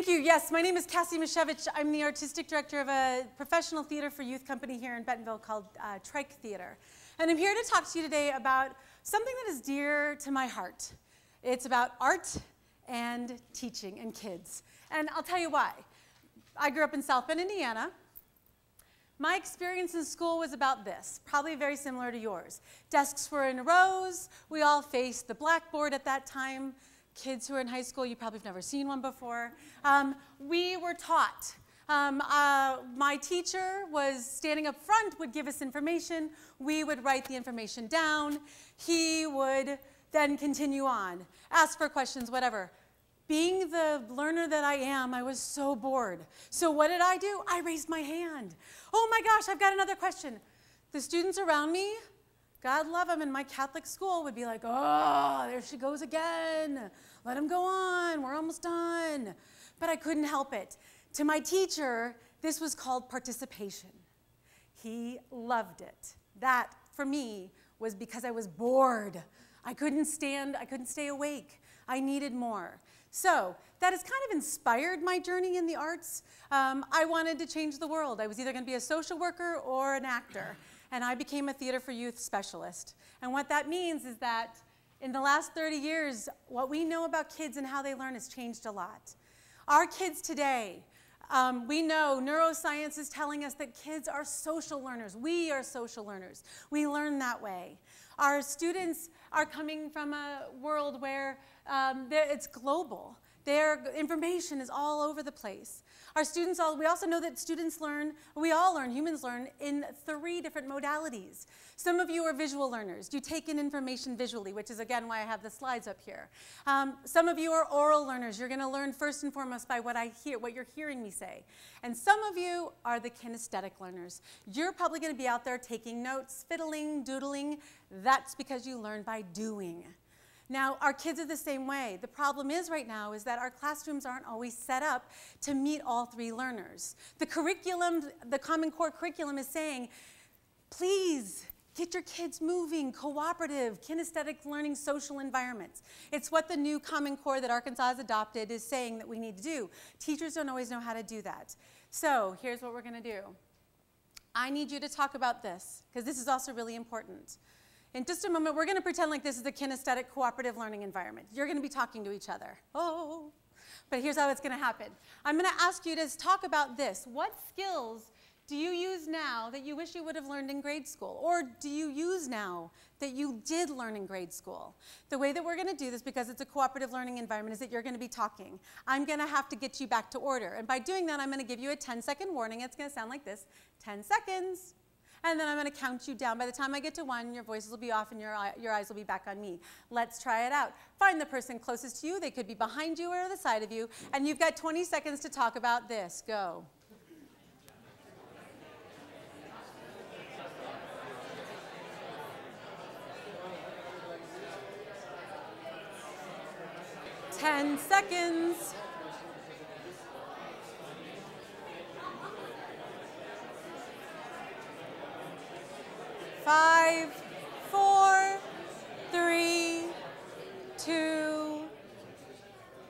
Thank you. Yes, my name is Kassie Misiewicz. I'm the artistic director of a professional theater for youth company here in Bentonville called Trike Theatre. And I'm here to talk to you today about something that is dear to my heart. It's about art and teaching and kids. And I'll tell you why. I grew up in South Bend, Indiana. My experience in school was about this, probably very similar to yours. Desks were in rows. We all faced the blackboard at that time. Kids who are in high school, you probably have never seen one before. We were taught. My teacher was standing up front, would give us information. We would write the information down. He would then continue on, ask for questions, whatever. Being the learner that I am, I was so bored. So what did I do? I raised my hand. Oh my gosh, I've got another question. The students around me, God love them, in my Catholic school would be like, oh, there she goes again. Let him go on, we're almost done. But I couldn't help it. To my teacher, this was called participation. He loved it. That, for me, was because I was bored. I couldn't stay awake. I needed more. So that has kind of inspired my journey in the arts. I wanted to change the world. I was either going to be a social worker or an actor. And I became a theater for youth specialist. And what that means is that in the last 30 years, what we know about kids and how they learn has changed a lot. Our kids today, we know neuroscience is telling us that kids are social learners. We are social learners. We learn that way. Our students are coming from a world where it's global. Their information is all over the place. Our students, we also know that students learn, we all learn, humans learn in 3 different modalities. Some of you are visual learners. You take in information visually, which is again why I have the slides up here. Some of you are oral learners. You're going to learn first and foremost by what you're hearing me say. And some of you are the kinesthetic learners. You're probably going to be out there taking notes, fiddling, doodling. That's because you learn by doing. Now, our kids are the same way. The problem is right now is that our classrooms aren't always set up to meet all 3 learners. The curriculum, the Common Core curriculum is saying, please get your kids moving, cooperative, kinesthetic learning, social environments. It's what the new Common Core that Arkansas has adopted is saying that we need to do. Teachers don't always know how to do that. So here's what we're going to do. I need you to talk about this, because this is also really important. In just a moment, we're going to pretend like this is a kinesthetic cooperative learning environment. You're going to be talking to each other. Oh, but here's how it's going to happen. I'm going to ask you to talk about this. What skills do you use now that you wish you would have learned in grade school? Or do you use now that you did learn in grade school? The way that we're going to do this, because it's a cooperative learning environment, is that you're going to be talking. I'm going to have to get you back to order. And by doing that, I'm going to give you a 10-second warning. It's going to sound like this. 10 seconds. And then I'm going to count you down. By the time I get to 1, your voices will be off and your eyes will be back on me. Let's try it out. Find the person closest to you. They could be behind you or the side of you. And you've got 20 seconds to talk about this. Go. Ten seconds. 5, 4, 3, 2,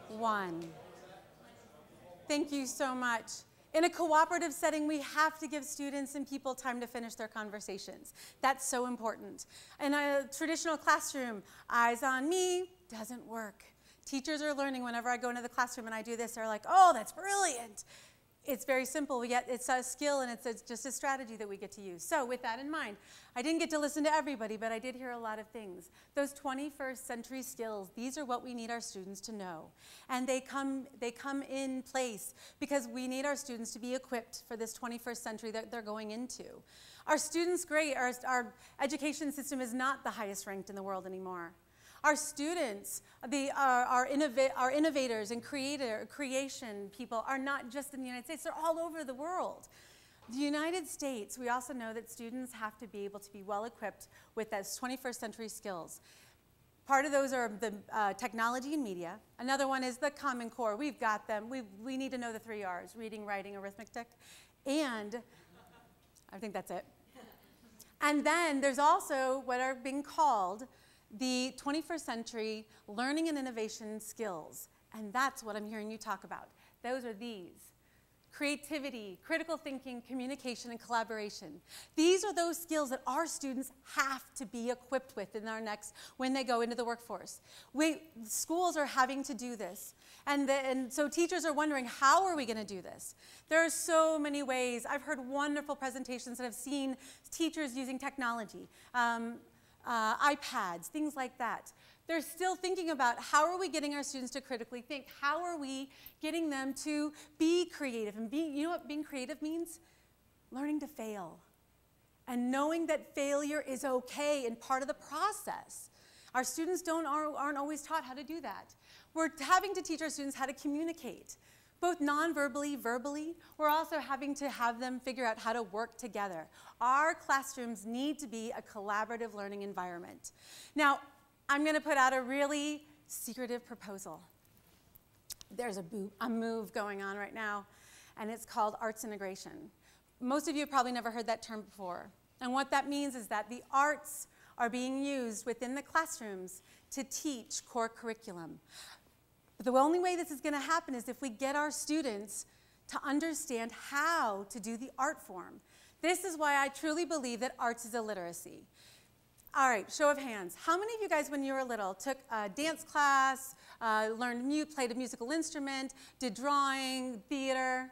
1. Thank you so much. In a cooperative setting, we have to give students and people time to finish their conversations. That's so important. In a traditional classroom, eyes on me doesn't work. Teachers are learning whenever I go into the classroom and I do this, they're like, oh, that's brilliant. It's very simple. It's a skill, and it's just a strategy that we get to use. So with that in mind, I didn't get to listen to everybody, but I did hear a lot of things. Those 21st century skills, these are what we need our students to know. And they come in place because we need our students to be equipped for this 21st century that they're going into. Our students' grade, our education system is not the highest ranked in the world anymore. Our students, our innovators and creation people are not just in the United States, they're all over the world. The United States, we also know that students have to be able to be well equipped with those 21st century skills. Part of those are the technology and media. Another one is the Common Core. We've got them. We need to know the 3 R's, reading, writing, arithmetic, and I think that's it. And then there's also what are being called the 21st century learning and innovation skills. And that's what I'm hearing you talk about. Those are these. Creativity, critical thinking, communication, and collaboration. These are those skills that our students have to be equipped with when they go into the workforce. Schools are having to do this. And so teachers are wondering, how are we going to do this? There are so many ways. I've heard wonderful presentations that have seen teachers using technology, iPads, things like that. They're still thinking about how are we getting our students to critically think? How are we getting them to be creative? And you know what being creative means? Learning to fail. And knowing that failure is okay and part of the process. Our students aren't always taught how to do that. We're having to teach our students how to communicate, both non-verbally, verbally. We're also having to have them figure out how to work together. Our classrooms need to be a collaborative learning environment. Now, I'm going to put out a really secretive proposal. There's a move going on right now, and it's called arts integration. Most of you have probably never heard that term before. And what that means is that the arts are being used within the classrooms to teach core curriculum. But the only way this is going to happen is if we get our students to understand how to do the art form. This is why I truly believe that arts is illiteracy. All right, show of hands. How many of you guys, when you were little, took a dance class, played a musical instrument, did drawing, theater?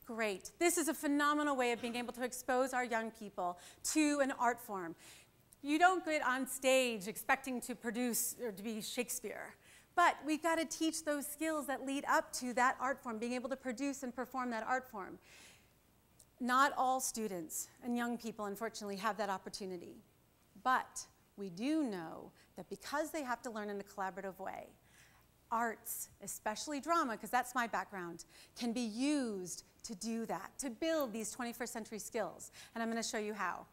Great. This is a phenomenal way of being able to expose our young people to an art form. You don't get on stage expecting to produce or to be Shakespeare, but we've got to teach those skills that lead up to that art form, being able to produce and perform that art form. Not all students and young people, unfortunately, have that opportunity. But we do know that because they have to learn in a collaborative way, arts, especially drama, because that's my background, can be used to do that, to build these 21st century skills. And I'm going to show you how.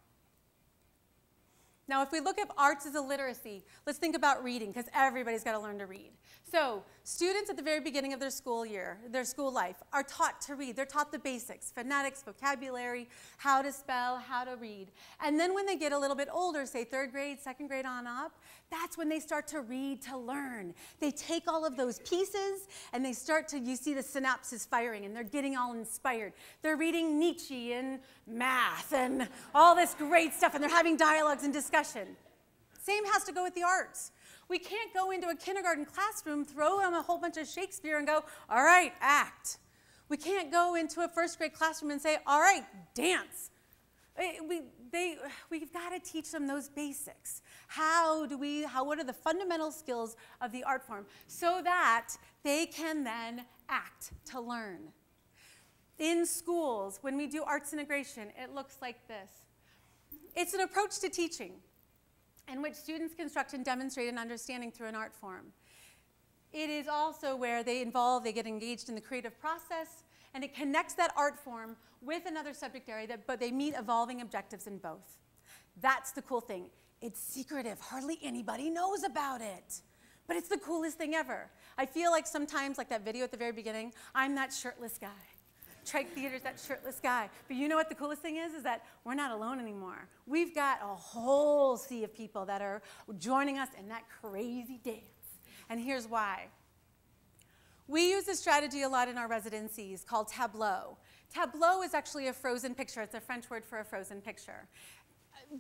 Now, if we look at arts as a literacy, let's think about reading, because everybody's got to learn to read. So students at the very beginning of their school year, their school life, are taught to read. They're taught the basics, phonetics, vocabulary, how to spell, how to read. And then when they get a little bit older, say 3rd grade, 2nd grade on up, that's when they start to read to learn. They take all of those pieces and they start to, you see the synapses firing and they're getting all inspired. They're reading Nietzsche and math and all this great stuff, and they're having dialogues and discussion. Same has to go with the arts. We can't go into a kindergarten classroom, throw them a whole bunch of Shakespeare and go, all right, act. We can't go into a 1st grade classroom and say, all right, dance. We've got to teach them those basics. What are the fundamental skills of the art form so that they can then act to learn? In schools, when we do arts integration, it looks like this. It's an approach to teaching in which students construct and demonstrate an understanding through an art form. It is also where they get engaged in the creative process, and it connects that art form with another subject area, but they meet evolving objectives in both. That's the cool thing. It's secretive. Hardly anybody knows about it. But it's the coolest thing ever. I feel like sometimes, like that video at the very beginning, I'm that shirtless guy. Trike Theater's that shirtless guy. But you know what the coolest thing is that we're not alone anymore. We've got a whole sea of people that are joining us in that crazy dance. And here's why. We use this strategy a lot in our residencies called Tableau. Tableau is actually a frozen picture. It's a French word for a frozen picture.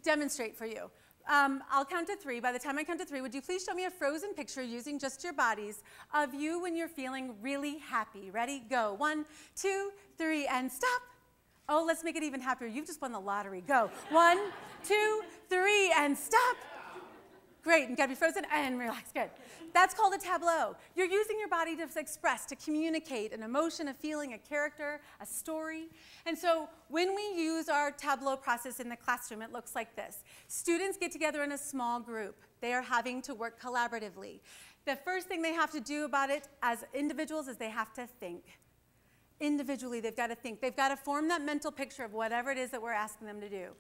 Demonstrate for you. I'll count to 3. By the time I count to 3, would you please show me a frozen picture using just your bodies of you when you're feeling really happy? Ready? Go. 1, 2, 3, and stop. Oh, let's make it even happier. You've just won the lottery. Go. 1, 2, 3, and stop. Great. You got to be frozen and relax. Good. That's called a tableau. You're using your body to express, to communicate an emotion, a feeling, a character, a story. And so when we use our tableau process in the classroom, it looks like this. Students get together in a small group. They are having to work collaboratively. The first thing they have to do about it as individuals is they have to think. Individually, they've got to think. They've got to form that mental picture of whatever it is that we're asking them to do.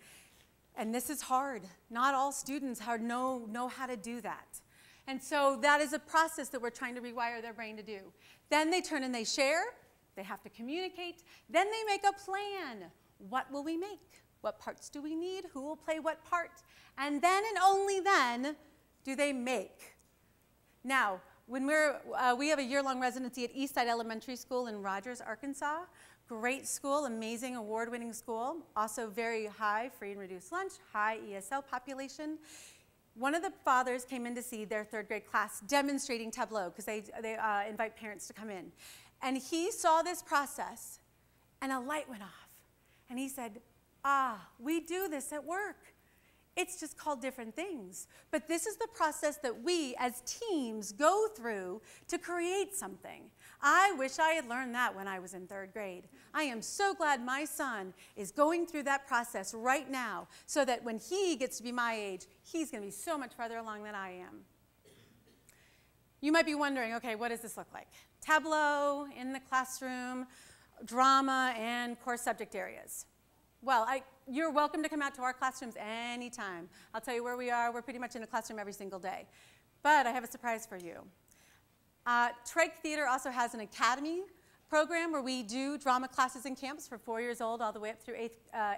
And this is hard. Not all students know how to do that. And so that is a process that we're trying to rewire their brain to do. Then they turn and they share. They have to communicate. Then they make a plan. What will we make? What parts do we need? Who will play what part? And then and only then do they make. Now, We have a year-long residency at Eastside Elementary School in Rogers, Arkansas. Great school, amazing award-winning school. Also very high free and reduced lunch, high ESL population. One of the fathers came in to see their third grade class demonstrating Tableau because they invite parents to come in. And he saw this process and a light went off. And he said, we do this at work. It's just called different things. But this is the process that we as teams go through to create something. I wish I had learned that when I was in third grade. I am so glad my son is going through that process right now so that when he gets to be my age, he's going to be so much farther along than I am. You might be wondering, okay, what does this look like? Tableau in the classroom, drama, and core subject areas. Well, you're welcome to come out to our classrooms anytime. I'll tell you where we are. We're pretty much in a classroom every single day. But I have a surprise for you. Trike Theatre also has an academy program where we do drama classes and camps for 4 years old all the way up through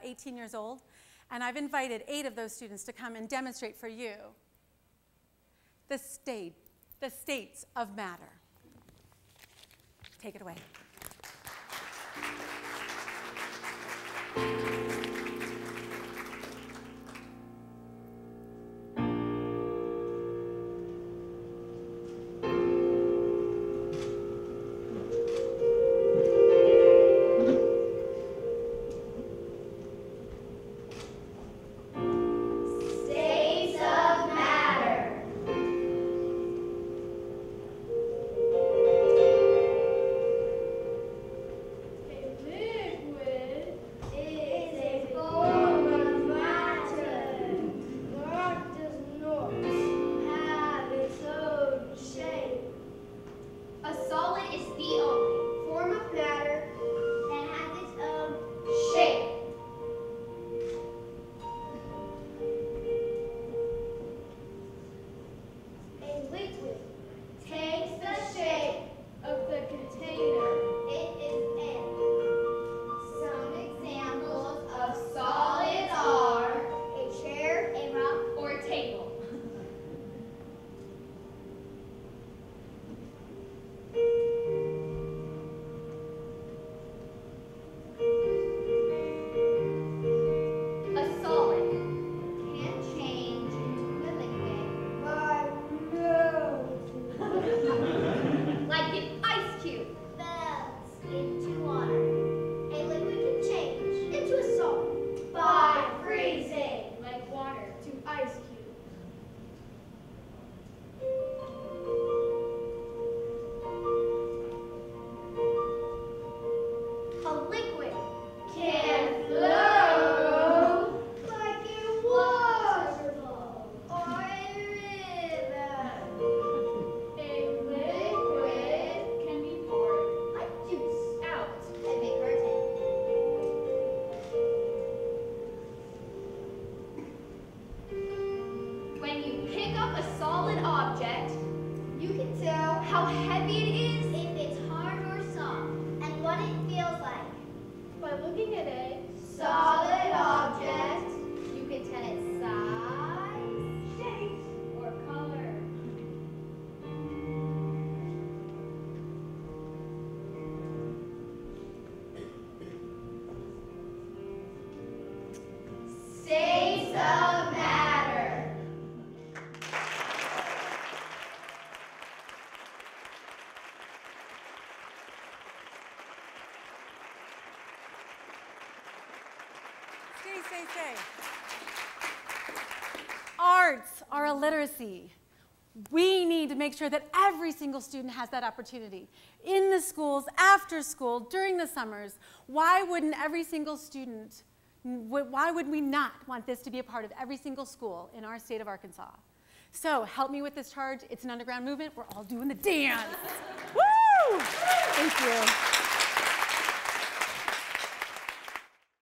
18 years old. And I've invited 8 of those students to come and demonstrate for you the states of matter. Take it away. Say. Arts are illiteracy. We need to make sure that every single student has that opportunity. In the schools, after school, during the summers, why wouldn't every single student, why would we not want this to be a part of every single school in our state of Arkansas? So help me with this charge. It's an underground movement. We're all doing the dance. Woo! Thank you.